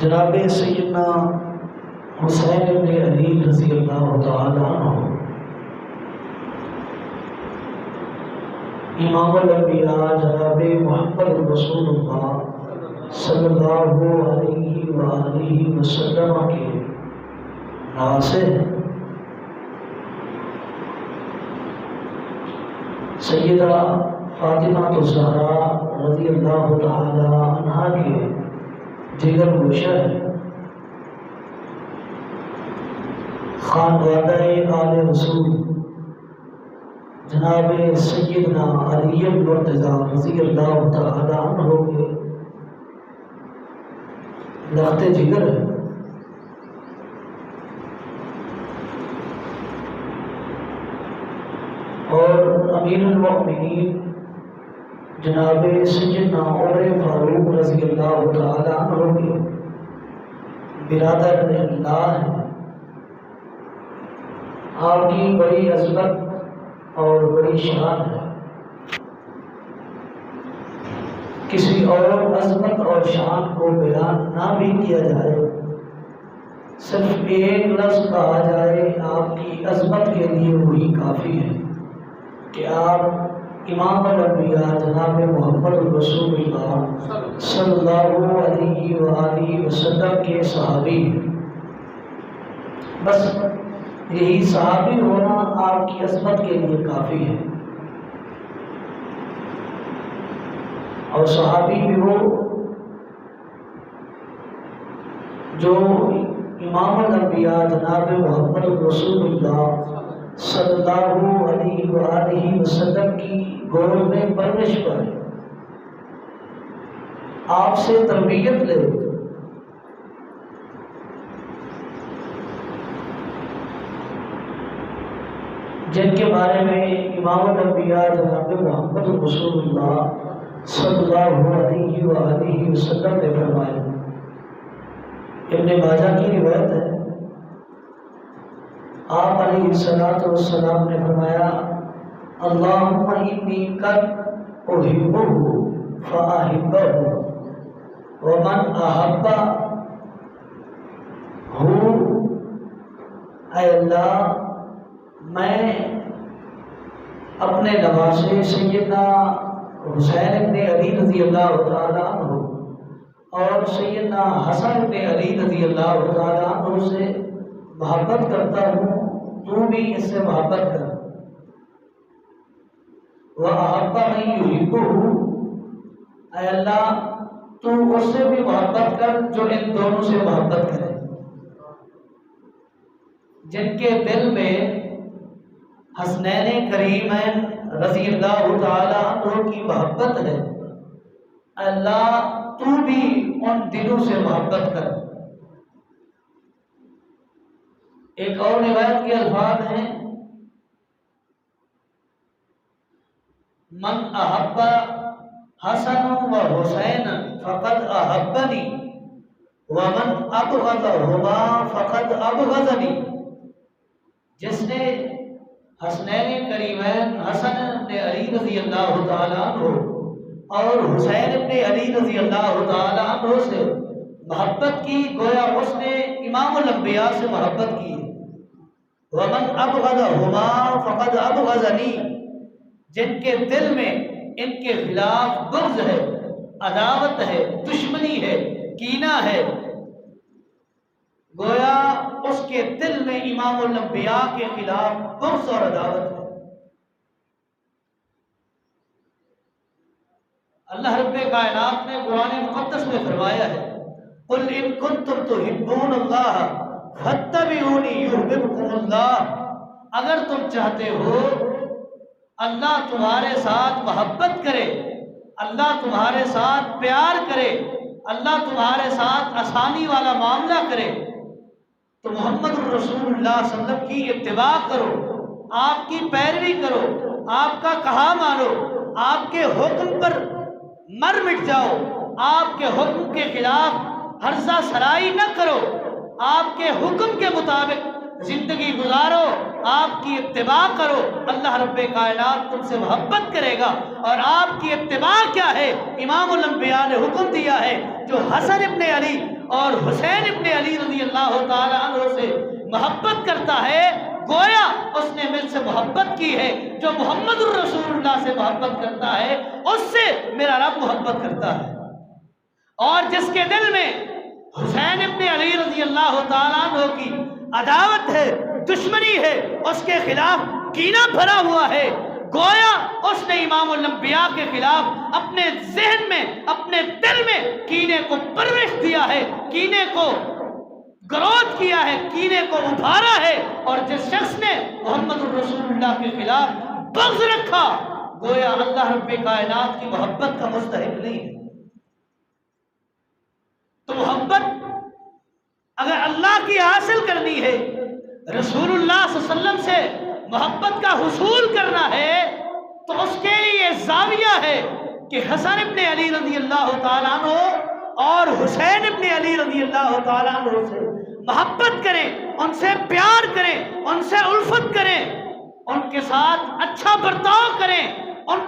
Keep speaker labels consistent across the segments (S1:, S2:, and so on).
S1: جناب سیدنا حسین بن علی رضی اللہ تعالی عنہ امام الانبیاء جناب محمد رسول اللہ صلی اللہ علیہ وآلہ وسلم کے نواسے ہیں۔ سیدہ فاطمہ الزہرا رضی اللہ تعالی عنہا کے جگر گوشہ ہے۔ خانوادہ آل رسول جناب سیدنا علی المرتضیٰ رضی اللہ تعالی عنہ کے لخت جگر ہے۔ اور امیر المؤمنین جناب سیدنا عمر فاروق رضی اللہ تعالی عنہ کے برادر اللہ ہیں۔ آپ کی بڑی عظمت اور بڑی شان ہے۔ کسی اور عظمت اور شان کو بیان نہ بھی کیا جائے، صرف ایک لفظ کہا جائے آپ کی عظمت کے لیے وہی کافی ہے کہ آپ امام الانبیاء جناب محمد رسول اللہ صلی اللہ علیہ وآلہ وسلم کے صحابی ہیں۔ بس یہی صحابی ہونا آپ کی عظمت کے لیے کافی ہے۔ اور صحابی بھی وہ جو امام الانبیاء جناب محمد رسول اللہ صلی اللہ علیہ وآلہ وسلم کی گود میں پرورش پائے، آپ سے تربیت لے، جن کے بارے میں امام الانبیاء جناب محمد رسول اللہ صلی اللہ علیہ وآلہ وسلم نے فرمایا۔ ابن ماجہ کی روایت ہے، آپ علیہ السلام نے فرمایا اللہم انی قد احبہ فاحبہ ومن احبہ ہو، اے اللہ میں اپنے نواسے سیدنا حسین بن علی رضی اللہ تعالیٰ عنہ اور سیدنا حسن بن علی رضی اللہ تعالیٰ عنہ سے محبت کرتا ہوں، تو بھی اس سے محبت کر۔ وَأَحَبَّ مَن يُحِبُّهُ، اے اللہ تو اس سے بھی محبت کر جو ان دونوں سے محبت کرے، جن کے دل میں حسنین کریمین رضی اللہ تعالی عنہ کی محبت ہے، اللہ تو بھی ان دلوں سے محبت کر۔ ایک اور روایت کے الفاظ ہیں من احب حسن و حسین فقد احبنی ومن ابغضہما فقد ابغضنی، جس نے حسنین کریمین حسن بن علی رضی اللہ تعالیٰ عنہ اور حسین بن علی رضی اللہ تعالیٰ عنہ سے محبت کی، گویا اس نے امام الانبیاء سے محبت کی۔ ومن ابغضہما فقد ابغضنی، جن کے دل میں ان کے خلاف بغض ہے، عداوت ہے، دشمنی ہے، کینہ ہے، گویا اس کے دل میں امام الانبیاء کے خلاف بغض اور عداوت ہے۔ اللہ رب کائنات نے قرآن مقدس میں فرمایا ہے قل ان کنتم تحبون اللہ فاتبعونی یحببکم اللہ، اگر تم چاہتے ہو اللہ تمہارے ساتھ محبت کرے، اللہ تمہارے ساتھ پیار کرے، اللہ تمہارے ساتھ آسانی والا معاملہ کرے، تو محمد رسول اللہ صلی اللہ علیہ وسلم کی اتباع کرو، آپ کی پیروی کرو، آپ کا کہا مانو، آپ کے حکم پر مر مٹ جاؤ، آپ کے حکم کے خلاف ہرزہ سرائی نہ کرو، آپ کے حکم کے مطابق زندگی گزارو، آپ کی اتباع کرو، اللہ رب کائنات تم سے محبت کرے گا۔ اور آپ کی اتباع کیا ہے؟ امام الانبیاء نے حکم دیا ہے جو حسن ابن علی اور حسین ابن علی رضی اللہ تعالیٰ عنہ سے محبت کرتا ہے، گویا اس نے مجھ سے محبت کی ہے۔ جو محمد الرسول اللہ سے محبت کرتا ہے اس سے میرا رب محبت کرتا ہے۔ اور جس کے دل میں حسین ابن علی رضی اللہ تعالیٰ عنہ کی عداوت ہے، دشمنی ہے، اس کے خلاف کینہ بھرا ہوا ہے، گویا اس نے امام الانبیاء کے خلاف اپنے ذہن میں، اپنے دل میں کینے کو پرورش دیا ہے، کینے کو گروتھ کیا ہے، کینے کو ابھارا ہے۔ اور جس شخص نے محمد الرسول اللہ کے خلاف بغض رکھا، گویا اللہ رب کائنات کی محبت کا مستحق نہیں ہے۔ تو محبت اگر اللہ کی حاصل کرنی ہے، رسول اللہ صلی اللہ علیہ وسلم سے محبت کا حصول کرنا ہے، تو اس کے لیے زاویہ ہے کہ حسن ابن علی رضی اللہ تعالیٰ عنہ اور حسین ابن علی رضی اللہ تعالیٰ عنہ سے محبت کریں، ان سے پیار کریں، ان سے الفت کریں، ان کے ساتھ اچھا برتاؤ کریں، ان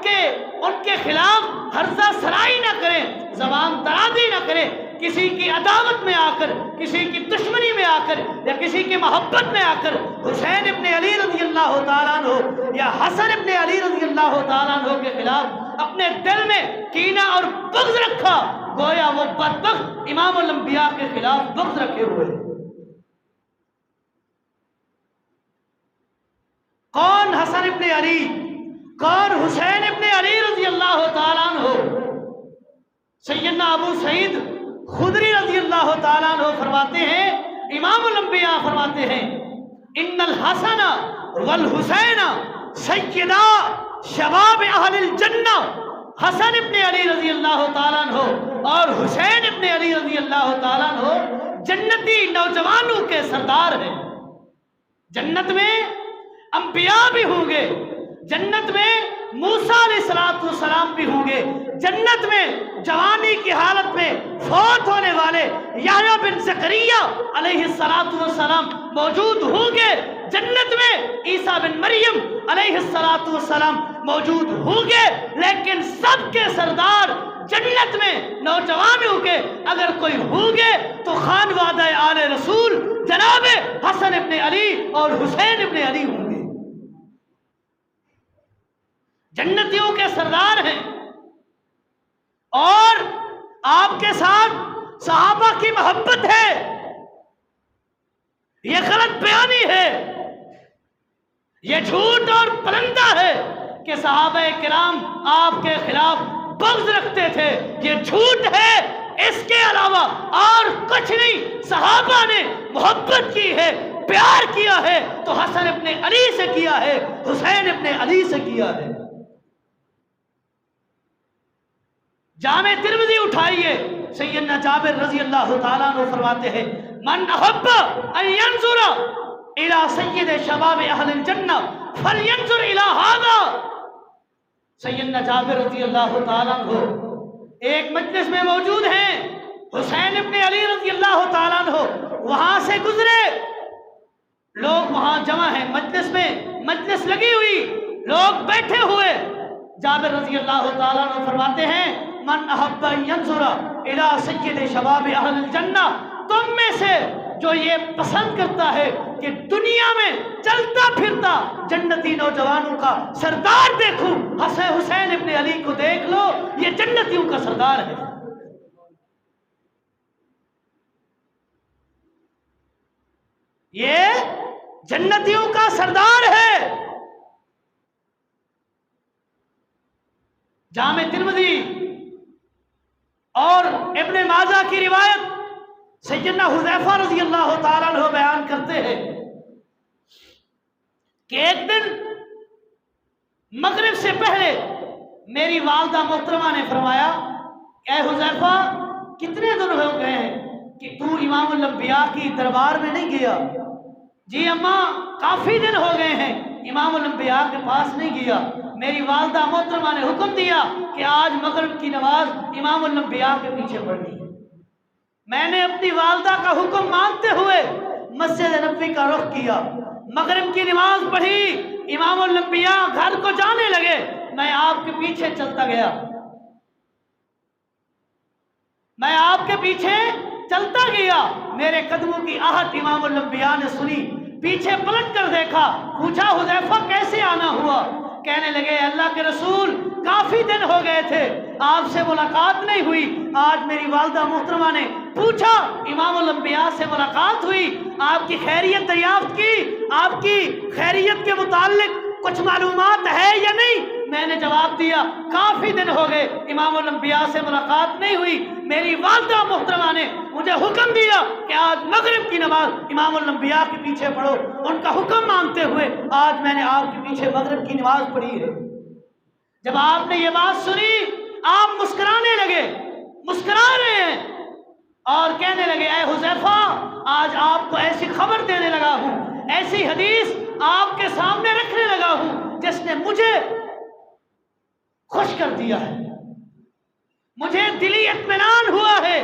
S1: کے خلاف ہرزہ سرائی نہ کریں، زبان درازی نہ کریں، کسی کی عداوت میں آ کر، کسی کی دشمنی میں آ کر، یا کسی کی محبت میں آ کر حسین ابن علی رضی اللہ تعالیٰ عنہ یا حسن ابن علی رضی اللہ تعالیٰ عنہ کے خلاف اپنے دل میں کینہ اور بغض رکھا، گویا وہ بدبخت امام الانبیاء کے خلاف بغض رکھے ہوئے۔ کون حسن ابن علی، کون حسین ابن علی رضی اللہ تعالیٰ عنہ؟ سیدنا ابو سعید خدری رضی اللہ تعالیٰ عنہ فرماتے ہیں، امام الانبیاء فرماتے ہیں، ان الحسن والحسین سیدا شباب اہل الجنہ۔ حسن ابن علی رضی اللہ تعالیٰ عنہ اور حسین ابن علی رضی اللہ تعالیٰ عنہ جنتی نوجوانوں کے سردار ہیں۔ جنت میں انبیاء بھی ہوں گے، جنت میں موسیٰ علیہ السلام بھی ہوں گے، جنت میں جوانی کی حالت میں فوت ہونے والے یحییٰ بن زکریا علیہ السلام موجود ہوں گے، جنت میں عیسیٰ بن مریم علیہ السلام موجود ہوں گے، لیکن سب کے سردار جنت میں نوجوان ہوں گے اگر کوئی ہوں گے تو خانوادہ آل رسول جناب حسن ابن علی اور حسین ابن علی ہوں گے، جنتیوں کے سردار ہیں۔ اور آپ کے ساتھ صحابہ کی محبت ہے، یہ غلط بیانی ہے، یہ جھوٹ اور پلندہ ہے کہ صحابہ کرام آپ کے خلاف بغض رکھتے تھے، یہ جھوٹ ہے، اس کے علاوہ اور کچھ نہیں۔ صحابہ نے محبت کی ہے، پیار کیا ہے تو حسن ابن علی سے کیا ہے، حسین ابن علی سے کیا ہے۔ جامع ترمذی اٹھائیے، سیدنا جابر رضی اللہ تعالیٰ عنہ فرماتے ہیں، من احب ان ينظر الى سید شباب اہل الجنہ فلینظر الى هذا۔ سیدنا جابر رضی اللہ تعالیٰ عنہ ایک مجلس میں موجود ہیں، حسین ابن علی رضی اللہ تعالیٰ عنہ وہاں سے گزرے، لوگ وہاں جمع ہیں، مجلس میں مجلس لگی ہوئی، لوگ بیٹھے ہوئے، جابر رضی اللہ تعالیٰ عنہ فرماتے ہیں، من احب ان ينظر الى سید شباب اہل الجنہ، تم میں سے جو یہ پسند کرتا ہے کہ دنیا میں چلتا پھرتا جنتی نوجوانوں کا سردار دیکھوں، حسین ابن علی کو دیکھ لو، یہ جنتیوں کا سردار ہے۔ یہ جنتیوں کا سردار ہے۔ جامع ترمذی اور ابن ماجہ کی روایت سیدنا حذیفہ رضی اللہ تعالیٰ عنہ بیان کرتے ہیں کہ ایک دن مغرب سے پہلے میری والدہ محترمہ نے فرمایا، اے حذیفہ کتنے دن ہو گئے ہیں کہ تو امام الانبیاء کی دربار میں نہیں گیا؟ جی اماں کافی دن ہو گئے ہیں امام الانبیاء کے پاس نہیں گیا۔ میری والدہ محترمہ نے حکم دیا کہ آج مغرب کی نماز امام الانبیاء کے پیچھے پڑھنی ہے۔ میں نے اپنی والدہ کا حکم مانتے ہوئے مسجد نبوی کا رخ کیا، مغرب کی نماز پڑھی، امام الانبیاء گھر کو جانے لگے، میں آپ کے پیچھے چلتا گیا، میں آپ کے پیچھے چلتا گیا، میرے قدموں کی آہٹ امام الانبیاء نے سنی، پیچھے پلٹ کر دیکھا، پوچھا حذیفہ کیسے آنا ہوا؟ کہنے لگے اللہ کے رسول کافی دن ہو گئے تھے آپ سے ملاقات نہیں ہوئی، آج میری والدہ محترمہ نے پوچھا امام الانبیاء سے ملاقات ہوئی، آپ کی خیریت دریافت کی، آپ کی خیریت کے متعلق کچھ معلومات ہے یا نہیں؟ میں نے جواب دیا کافی دن ہو گئے امام الانبیاء سے ملاقات نہیں ہوئی، میری والدہ محترمہ نے مجھے حکم دیا کہ آج مغرب کی نماز امام الانبیاء کے پیچھے پڑھو، ان کا حکم مانتے ہوئے آج میں نے آپ کے پیچھے مغرب کی نماز پڑھی ہے۔ جب آپ نے یہ بات سنی آپ مسکرانے لگے، مسکرا رہے ہیں اور کہنے لگے اے حذیفہ آج آپ کو ایسی خبر دینے لگا ہوں، ایسی حدیث آپ کے سامنے رکھنے لگا ہوں جس نے مجھے خوش کر دیا ہے، مجھے دلی اطمینان ہوا ہے،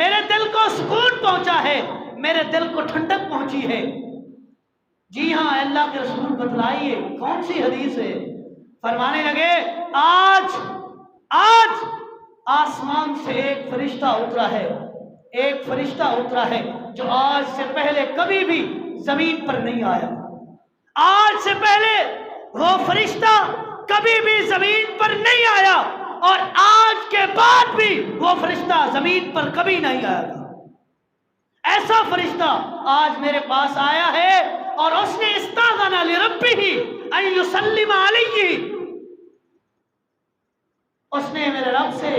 S1: میرے دل کو سکون پہنچا ہے، میرے دل کو ٹھنڈک پہنچی ہے۔ جی ہاں اللہ کے رسول بتلائیے کون سی حدیث ہے؟ فرمانے لگے آج آسمان سے ایک فرشتہ اترا ہے، ایک فرشتہ اترا ہے جو آج سے پہلے کبھی بھی زمین پر نہیں آیا، آج سے پہلے وہ فرشتہ کبھی بھی زمین پر نہیں آیا اور آج کے بعد بھی وہ فرشتہ زمین پر کبھی نہیں آیا گا۔ ایسا فرشتہ آج میرے پاس آیا ہے اور اس نے استاذن لربہ ان یسلم علیہ، اس نے میرے رب سے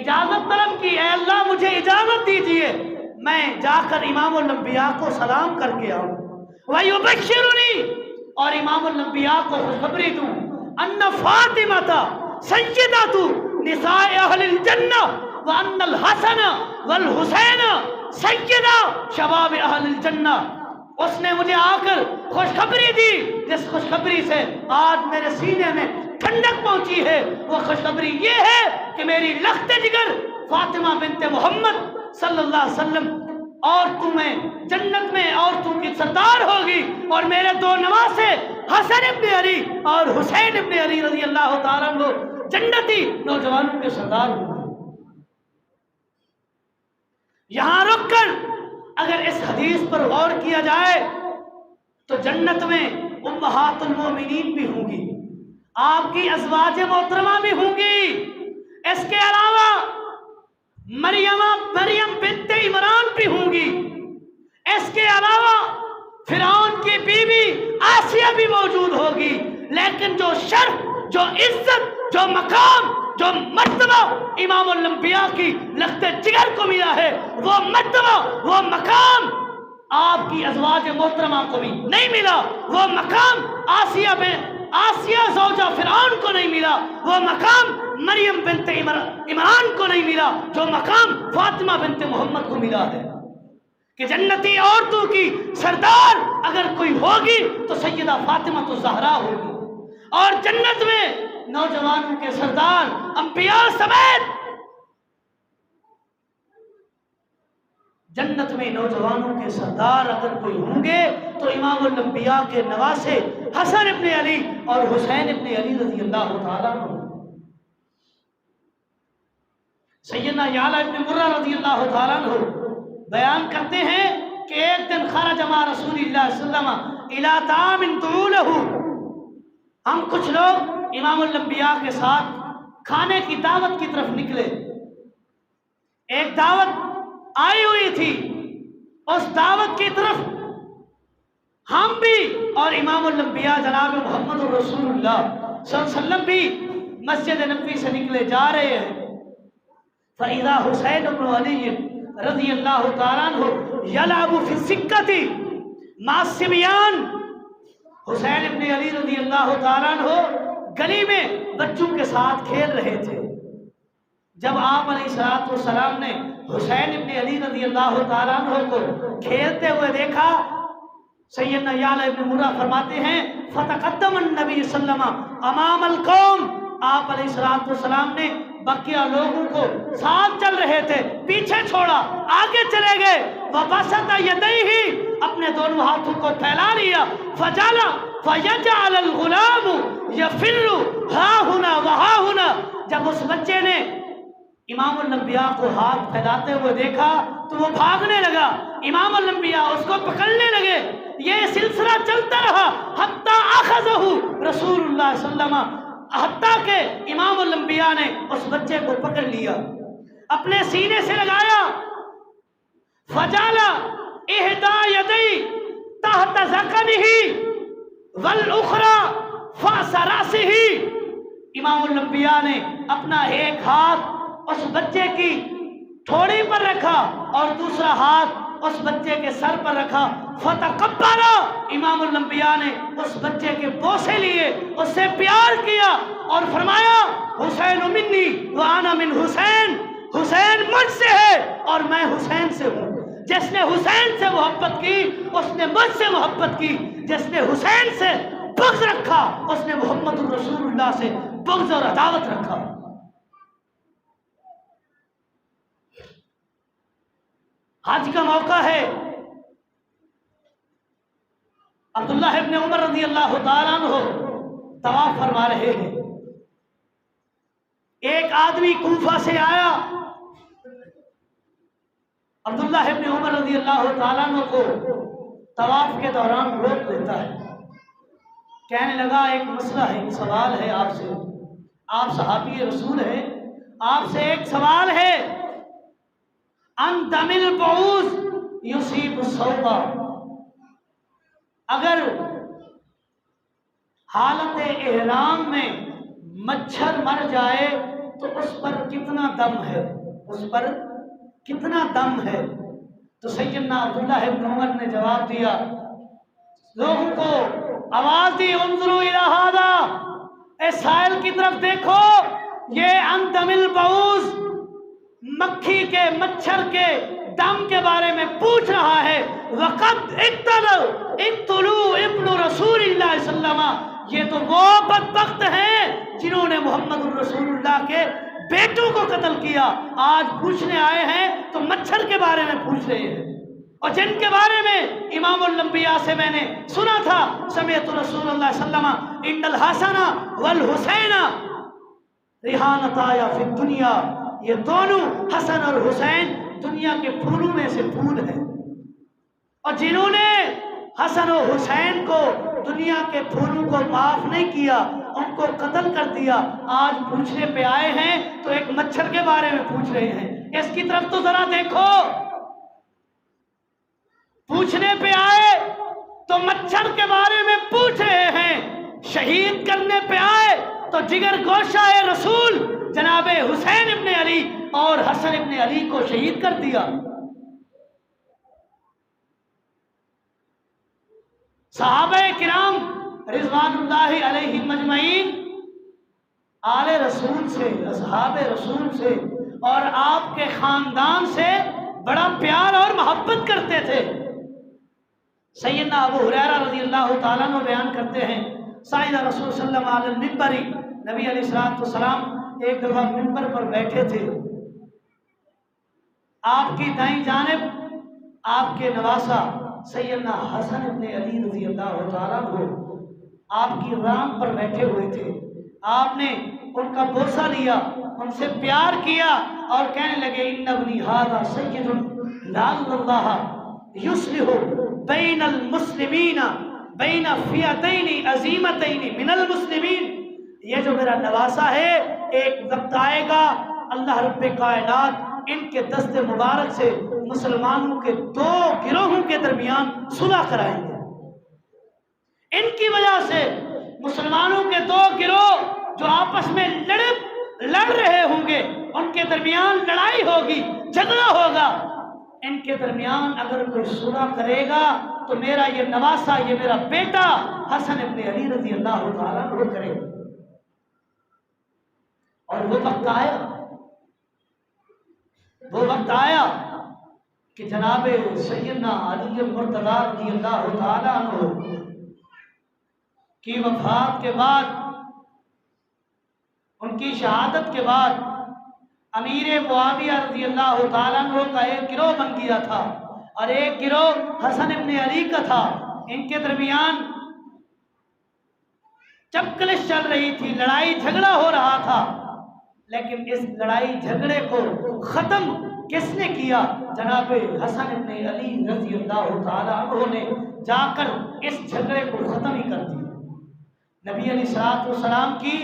S1: اجازت طلب کی، اے اللہ مجھے اجازت دیجئے میں جا کر امام الانبیاء کو سلام کر کے آؤں، وَيُبَشِّرُنِي، اور امام الانبیاء کو خوشخبری دوں، ان فاطمہ سیدۃ نساء اہل الجنہ وان الحسن والحسین سیدہ شباب اہل الجنہ۔ اس نے مجھے آ کر خوشخبری دی جس خوشخبری سے آج میرے سینے میں ٹھنڈک پہنچی ہے، وہ خوشخبری یہ ہے کہ میری لخت جگر فاطمہ بنت محمد صلی اللہ علیہ وسلم عورتوں میں جنت میں عورتوں کی سردار ہوگی اور میرے دو نواسے حسن ابن علی اور حسین ابن علی رضی اللہ تعالیٰ عنہ جنتی نوجوانوں کے سردار ہوں گے۔ یہاں رک کر اگر اس حدیث پر غور کیا جائے تو جنت میں امہات المومنین بھی ہوں گی، آپ کی ازواج محترمہ بھی ہوں گی، اس کے علاوہ مریم بنت عمران بھی ہوں گی، اس کے علاوہ فرعون کی بیوی آسیہ بھی موجود ہوگی، لیکن جو شرف، جو عزت، جو مقام، جو مرتبہ امام الانبیاء کی لخت جگر کو ملا ہے، وہ مرتبہ، وہ مقام آپ کی ازواج محترمہ کو بھی نہیں ملا، وہ مقام آسیہ زوجہ فرعون کو نہیں ملا، وہ مقام مریم بنت عمران کو نہیں ملا، جو مقام فاطمہ بنت محمد کو ملا ہے کہ جنتی عورتوں کی سردار اگر کوئی ہوگی تو سیدہ فاطمہ الزہرا ہوگی، اور جنت میں نوجوانوں کے سردار انبیاء سمیت جنت میں نوجوانوں کے سردار اگر کوئی ہوں گے تو امام الانبیاء کے نواسے حسن ابن علی اور حسین ابن علی رضی اللہ تعالیٰ عنہ۔ سیدنا یعلا ابن مرہ رضی اللہ تعالیٰ عنہ بیان کرتے ہیں کہ ایک دن خرج مع رسول اللہ صلی اللہ علیہ وسلم الی طعام طعولہ، ہم کچھ لوگ امام الانبیاء کے ساتھ کھانے کی دعوت کی طرف نکلے، ایک دعوت آئی ہوئی تھی، اس دعوت کی طرف ہم بھی اور امام الانبیاء جناب محمد رسول اللہ صلی اللہ علیہ وسلم بھی مسجد نبوی سے نکلے جا رہے ہیں، فَإِذَا حسین بن علی رضی اللہ تعالیٰ عنہ یلعب فی السکۃ مع الصبیان، حسین ابن علی رضی اللہ تعالیٰ عنہ گلی میں بچوں کے ساتھ کھیل رہے تھے۔ جب آپ علیہ السلام نے حسین ابن علی رضی اللہ تعالیٰ عنہ کو کھیلتے ہوئے دیکھا، سیدنا یعلا ابن مرہ فرماتے ہیں فَتَقَدَّمَ النبی صلی اللہ علیہ وسلم امام القوم، آپ علیہ السلام نے بقیہ لوگوں کو ساتھ چل رہے تھے پیچھے چھوڑا، آگے چلے گئے، وَبَسَطَ يَدَيْهِ، اپنے دونوں ہاتھوں کو پھیلا لیا، فَيَجْعَلَ الْغُلَامُ يَفِرُّ ہَا هُنَا وَہَا هُنَا، جب اس بچے نے امام الانبیاء کو ہاتھ پھیلاتے ہوئے دیکھا تو وہ بھاگنے لگا، امام الانبیاء اس کو پکڑنے لگے، یہ سلسلہ چلتا رہا حتیٰ اخذہ رسول اللہ صلی اللہ علیہ وسلم، حتیٰ کہ امام الانبیاء نے اس بچے کو پکڑ لیا، اپنے سینے سے لگایا، فجعل احدى يديه تحت ذقنه والاخرى فوق راسه، امام الانبیاء نے اپنا ایک ہاتھ اس بچے کی ٹھوڑی پر رکھا اور دوسرا ہاتھ اس بچے کے سر پر رکھا، فتقبل، امام الانبیاء نے اس بچے کے بوسے لیے، اس سے پیار کیا اور فرمایا حسین منی وانا من حسین، حسین مجھ سے ہے اور میں حسین سے ہوں، جس نے حسین سے محبت کی اس نے مجھ سے محبت کی، جس نے حسین سے بغض رکھا اس نے محمد الرسول اللہ سے بغض اور عداوت رکھا۔ حج کا موقع ہے، عبداللہ ابن عمر رضی اللہ تعالیٰ عنہ طواف فرما رہے ہیں، ایک آدمی کوفہ سے آیا، عبداللہ ابن عمر رضی اللہ تعالیٰ عنہ کو طواف کے دوران روک لیتا ہے، کہنے لگا ایک مسئلہ ہے، ایک سوال ہے آپ سے، آپ صحابی رسول ہیں، آپ سے ایک سوال ہے، ان دم البعوض یصیب الثوب، اگر حالت احرام میں مچھر مر جائے تو اس پر کتنا دم ہے، اس پر کتنا دم ہے؟ تو سیدنا عبداللہ ابن عمر نے جواب دیا، لوگوں کو آواز دی، انظروا الی ھذا، اے سائل کی طرف دیکھو، یہ ان دم البعوض، مکھی کے مچھر کے دم کے بارے میں پوچھ رہا ہے، وقد اقتلوا ابن رسول اللہ صلی اللہ علیہ وسلم، یہ تو وہ بدبخت ہیں جنہوں نے محمد الرسول اللہ کے بیٹوں کو قتل کیا، آج پوچھنے آئے ہیں تو مچھر کے بارے میں پوچھ رہے ہیں، اور جن کے بارے میں امام الانبیاء سے میں نے سنا تھا، سمعت رسول اللہ صلی اللہ علیہ وسلم ان الحسن والحسین ریحانتایا فی الدنیا، یہ دونوں حسن اور حسین دنیا کے پھولوں میں سے پھول ہیں، اور جنہوں نے حسن و حسین کو دنیا کے پھولوں کو معاف نہیں کیا، ان کو قتل کر دیا، آج پوچھنے پہ آئے ہیں تو ایک مچھر کے بارے میں پوچھ رہے ہیں، اس کی طرف تو ذرا دیکھو، پوچھنے پہ آئے تو مچھر کے بارے میں پوچھ رہے ہیں، شہید کرنے پہ آئے تو جگر گوشہ رسول جناب حسین ابن علی اور حسن ابن علی کو شہید کر دیا۔ صحابہ کرام رضوان اللہ علیہم اجمعین آل رسول سے، اصحاب رسول سے اور آپ کے خاندان سے بڑا پیار اور محبت کرتے تھے۔ سیدنا ابو ہریرہ رضی اللہ تعالیٰ عنہ بیان کرتے ہیں، سائدہ رسول صلی اللہ علیہ وسلم ممبر، نبی علیہ الصلوۃ والسلام ایک دفعہ ممبر پر بیٹھے تھے، آپ کی دائیں جانب آپ کے نواسہ سیدنا حسن ابن علی رضی اللہ تعالیٰ عنہ آپ کی رام پر بیٹھے ہوئے تھے، آپ نے ان کا بوسہ لیا، ان سے پیار کیا اور کہنے لگے ان ابنی ھذا سید لعل اللہ یصلح بین المسلمین بین فئتین عظیمتین من المسلمین، یہ جو میرا نواسہ ہے ایک وقت آئے گا اللہ رب کائنات ان کے دست مبارک سے مسلمانوں کے دو گروہوں کے درمیان صلح کرائیں گے، ان کی وجہ سے مسلمانوں کے دو گروہ جو آپس میں لڑ رہے ہوں گے، ان کے درمیان لڑائی ہوگی، جھگڑا ہوگا، ان کے درمیان اگر کوئی صلح کرے گا تو میرا یہ نواسہ، یہ میرا بیٹا حسن ابن علی رضی اللہ تعالیٰ وہ کرے گا۔ اور وہ وقت آیا کہ جناب سیدنا علی مرتضیٰ رضی اللہ تعالیٰ عنہ کی وفات کے بعد، ان کی شہادت کے بعد امیر معاویہ رضی اللہ تعالیٰ عنہ کا ایک گروہ بن گیا تھا اور ایک گروہ حسن ابن علی کا تھا، ان کے درمیان چپکلش چل رہی تھی، لڑائی جھگڑا ہو رہا تھا، لیکن اس لڑائی جھگڑے کو ختم کس نے کیا؟ جناب حسن ابن علی رضی اللہ تعالیٰ عنہ نے جا کر اس جھگڑے کو ختم ہی کر دیا۔ نبی علیہ السلام کی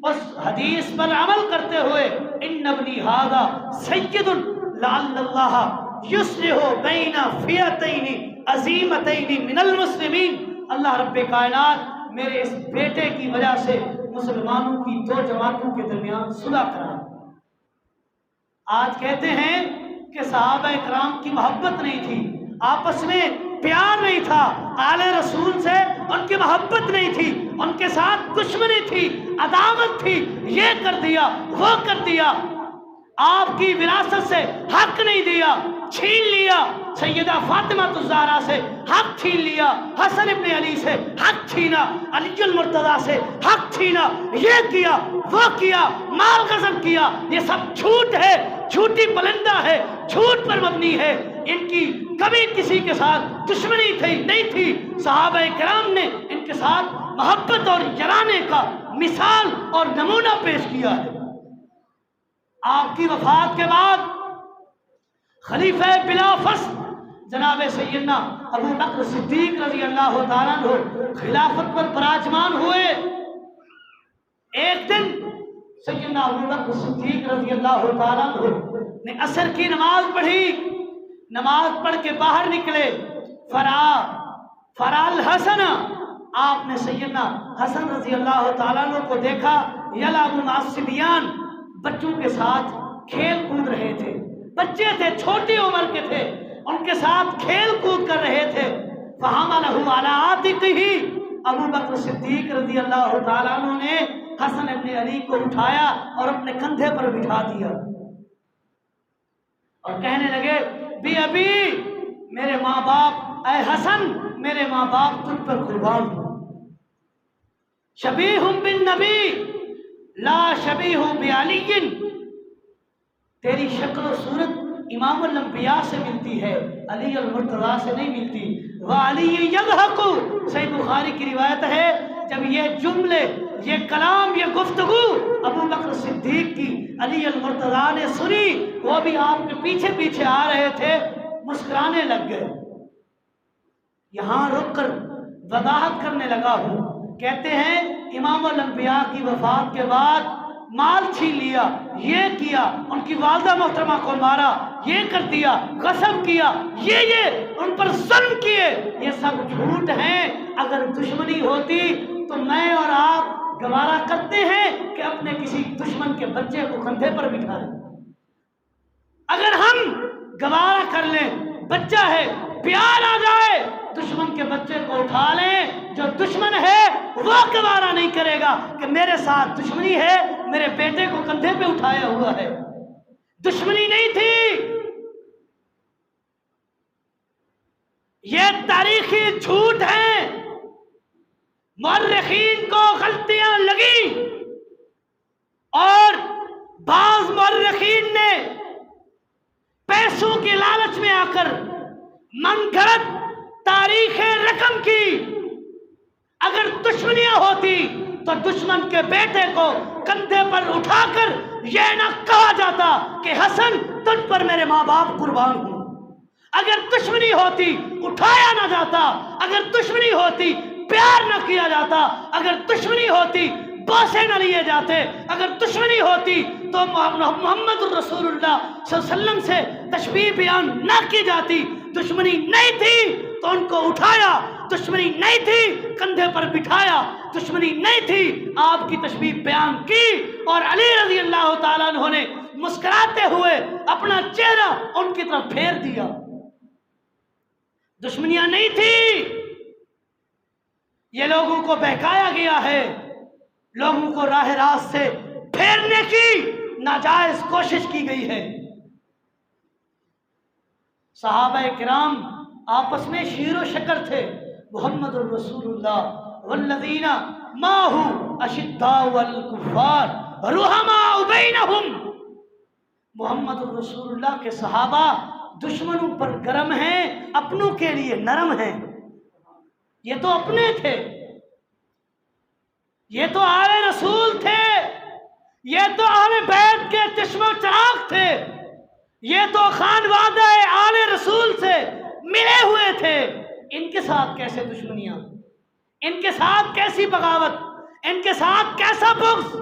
S1: اس حدیث پر عمل کرتے ہوئے ان ابنی ھذا سید لعل اللہ یصلح بین فئتین عظیمتین من المسلمین، اللہ رب کائنات میرے اس بیٹے کی وجہ سے مسلمانوں کی دو جماعتوں کے درمیان صلح کرا۔ آج کہتے ہیں کہ صحابہ کرام کی محبت نہیں تھی، آپس میں پیار نہیں تھا، آل رسول سے ان کی محبت نہیں تھی، ان کے ساتھ دشمنی تھی، عداوت تھی، یہ کر دیا وہ کر دیا، آپ کی وراثت سے حق نہیں دیا، چھین لیا، سیدہ فاطمہ الزہرا سے حق چھین لیا، حسن ابن علی سے حق چھینا، علی المرتضیٰ سے حق چھینا، یہ کیا وہ کیا، مال غصب کیا، یہ سب جھوٹ ہے، جھوٹی بلندہ ہے، جھوٹ پر مبنی ہے۔ ان کی کبھی کسی کے ساتھ دشمنی تھی نہیں تھی، صحابہ کرام نے ان کے ساتھ محبت اور یارانے کا مثال اور نمونہ پیش کیا ہے۔ آپ کی وفات کے بعد خلیفہ بلا فصل جناب سیدنا ابو بکر صدیق رضی اللہ تعالیٰ عنہ خلافت پر براجمان ہوئے۔ ایک دن سیدنا ابو بکر صدیق رضی اللہ تعالیٰ عنہ نے عصر کی نماز پڑھی، نماز پڑھ کے باہر نکلے، فرا الحسن، آپ نے سیدنا حسن رضی اللہ تعالیٰ عنہ کو دیکھا، یلعب مع الصبیان، بچوں کے ساتھ کھیل کود رہے تھے، بچے تھے، چھوٹی عمر کے تھے، ان کے ساتھ کھیل کود کر رہے تھے۔ فحملہ علی عاتقہ، ابو بکر صدیق رضی اللہ تعالیٰ عنہ نے حسن ابن علی کو اٹھایا اور اپنے کندھے پر بٹھا دیا اور کہنے لگے بی ابی، میرے ماں باپ، اے حسن میرے ماں باپ تجھ پر قربان ہوں، شبیہ بالنبی لا شبیہ بعلی، تیری شکل و صورت امام الانبیاء سے ملتی ہے، علی المرتضیٰ سے نہیں ملتی۔ وعلی یضحک، صحیح بخاری کی روایت ہے جب یہ جملے، یہ کلام، یہ گفتگو ابو بکر صدیق کی علی المرتضیٰ نے سنی، وہ بھی آپ کے پیچھے پیچھے آ رہے تھے، مسکرانے لگ گئے۔ یہاں رک کر وضاحت کرنے لگا ہوں، کہتے ہیں امام الانبیاء کی وفات کے بعد مال چھین لیا، یہ کیا، ان کی والدہ محترمہ کو مارا، یہ کر دیا، غصب کیا، یہ ان پر ظلم کیے، یہ سب جھوٹ ہیں۔ اگر دشمنی ہوتی تو میں اور آپ گوارا کرتے ہیں کہ اپنے کسی دشمن کے بچے کو کندھے پر بٹھائیں؟ اگر ہم گوارا کر لیں، بچہ ہے، پیار آ جائے، دشمن کے بچے کو اٹھا لیں، جو دشمن ہے وہ گوارا نہیں کرے گا کہ میرے ساتھ دشمنی ہے، میرے بیٹے کو کندھے پہ اٹھایا ہوا ہے۔ دشمنی نہیں تھی، یہ تاریخی جھوٹ ہیں۔ مورخین کو غلطیاں لگی اور بعض مورخین نے پیسوں کی لالچ میں آ کر من گھڑت تاریخ رقم کی۔ اگر دشمنیاں ہوتی تو دشمن کے بیٹے کو کندھے پر اٹھا کر یہ نہ کہا جاتا کہ حسن تجھ پر میرے ماں باپ قربان ہوں۔ اگر دشمنی ہوتی اٹھایا نہ جاتا، اگر دشمنی ہوتی پیار نہ کیا جاتا، اگر دشمنی ہوتی بوسے نہ لیے جاتے، اگر دشمنی ہوتی تو محمد الرسول اللہ صلی اللہ علیہ وسلم سے تشبیہ بیان نہ کی جاتی۔ دشمنی نہیں تھی تو ان کو اٹھایا، دشمنی نہیں تھی کندھے پر بٹھایا، دشمنی نہیں تھی آپ کی تشبیہ بیان کی، اور علی رضی اللہ تعالیٰ عنہ نے مسکراتے ہوئے اپنا چہرہ ان کی طرف پھیر دیا۔ دشمنیاں نہیں تھی، یہ لوگوں کو بہکایا گیا ہے، لوگوں کو راہ راست سے پھیرنے کی ناجائز کوشش کی گئی ہے۔ صحابہ کرام آپس میں شیر و شکر تھے۔ محمد الرسول اللہ والذین معہ اشداء والکفار رحماء بینہم، محمد الرسول اللہ کے صحابہ دشمنوں پر گرم ہیں، اپنوں کے لیے نرم ہیں۔ یہ تو اپنے تھے، یہ تو آل رسول تھے، یہ تو اہل بیت کے چشم و چراغ تھے، یہ تو خانوادہ آل رسول سے ملے ہوئے تھے، ان کے ساتھ کیسے دشمنیاں، ان کے ساتھ کیسی بغاوت، ان کے ساتھ کیسا بغض؟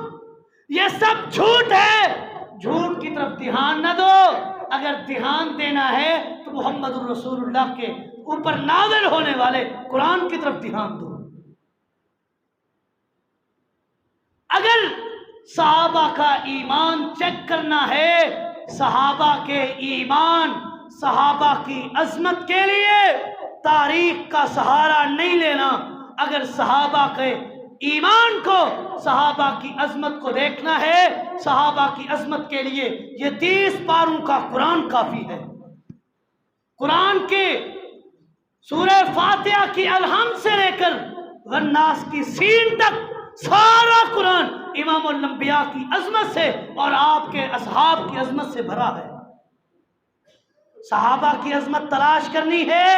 S1: یہ سب جھوٹ ہے، جھوٹ کی طرف دھیان نہ دو۔ اگر دھیان دینا ہے تو محمد الرسول اللہ کے اوپر نازل ہونے والے قرآن کی طرف دھیان دو۔ اگر صحابہ کا ایمان چیک کرنا ہے، صحابہ کے ایمان، صحابہ کی عظمت کے لیے تاریخ کا سہارا نہیں لینا۔ اگر صحابہ کے ایمان کو، صحابہ کی عظمت کو دیکھنا ہے، صحابہ کی عظمت کے لیے یہ 30 پاروں کا قرآن کافی ہے۔ قرآن کے سورہ فاتحہ کی الحمد سے لے کر والناس کی سین تک سارا قرآن امام الانبیاء کی عظمت سے اور آپ کے اصحاب کی عظمت سے بھرا ہے۔ صحابہ کی عظمت تلاش کرنی ہے،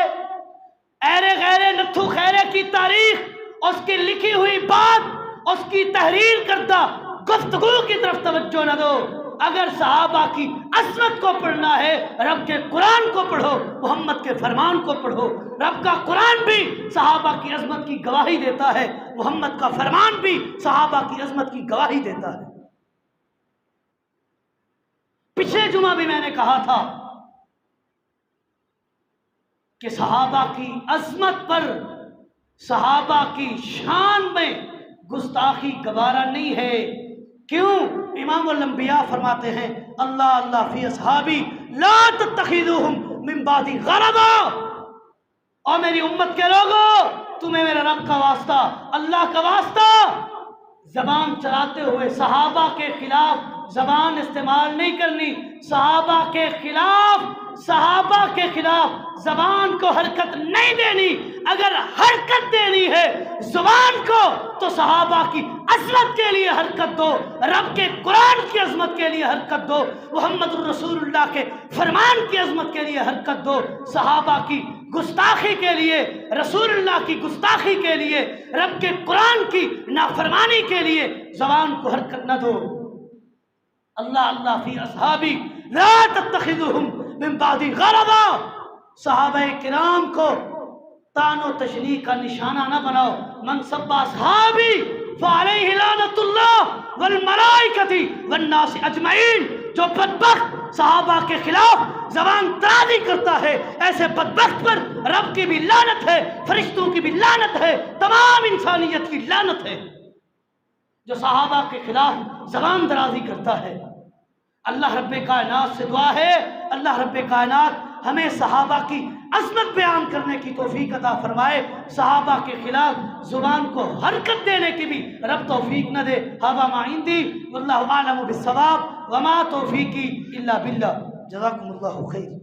S1: ایرے غیرے نتھو خیرے کی تاریخ، اس کی لکھی ہوئی بات، اس کی تحریر کردہ گفتگو کی طرف توجہ نہ دو۔ اگر صحابہ کی عظمت کو پڑھنا ہے، رب کے قرآن کو پڑھو، محمد کے فرمان کو پڑھو۔ رب کا قرآن بھی صحابہ کی عظمت کی گواہی دیتا ہے، محمد کا فرمان بھی صحابہ کی عظمت کی گواہی دیتا ہے۔ پچھلے جمعہ بھی میں نے کہا تھا کہ صحابہ کی عظمت پر، صحابہ کی شان میں گستاخی گوارا نہیں ہے۔ کیوں؟ امام الانبیاء فرماتے ہیں اللہ اللہ فی اصحابی لا تتخذوہم من بعدی غرضا۔ اور میری امت کے لوگوں، تمہیں میرے رب کا واسطہ، اللہ کا واسطہ، زبان چلاتے ہوئے صحابہ کے خلاف زبان استعمال نہیں کرنی، صحابہ کے خلاف، صحابہ کے خلاف زبان کو حرکت نہیں دینی۔ اگر حرکت دینی ہے زبان کو تو صحابہ کی عظمت کے لیے حرکت دو، رب کے قرآن کی عظمت کے لیے حرکت دو، محمد الرسول اللہ کے فرمان کی عظمت کے لیے حرکت دو۔ صحابہ کی گستاخی کے لیے، رسول اللہ کی گستاخی کے لیے، رب کے قرآن کی نافرمانی کے لیے زبان کو حرکت نہ دو۔ اللہ اللہ فی اصحابی لا تتخذوہم من بعدی غرضا۔ صحابہ کرام کو طعن و تشنیع کا نشانہ نہ بناؤ۔ من سب اصحابی فعلیہ لعنۃ اللہ والملائکۃ والناس اجمعین۔ جو بدبخت صحابہ کے خلاف زبان درازی کرتا ہے، ایسے بدبخت پر رب کی بھی لعنت ہے، فرشتوں کی بھی لعنت ہے، تمام انسانیت کی لعنت ہے جو صحابہ کے خلاف زبان درازی کرتا ہے۔ اللہ رب کائنات سے دعا ہے، اللہ رب کائنات ہمیں صحابہ کی عظمت بیان کرنے کی توفیق عطا فرمائے، صحابہ کے خلاف زبان کو حرکت دینے کی بھی رب توفیق نہ دے۔ ھذا ما عندی واللہ اعلم بالصواب وما توفیقی الا باللہ۔ جزاکم اللہ خیر۔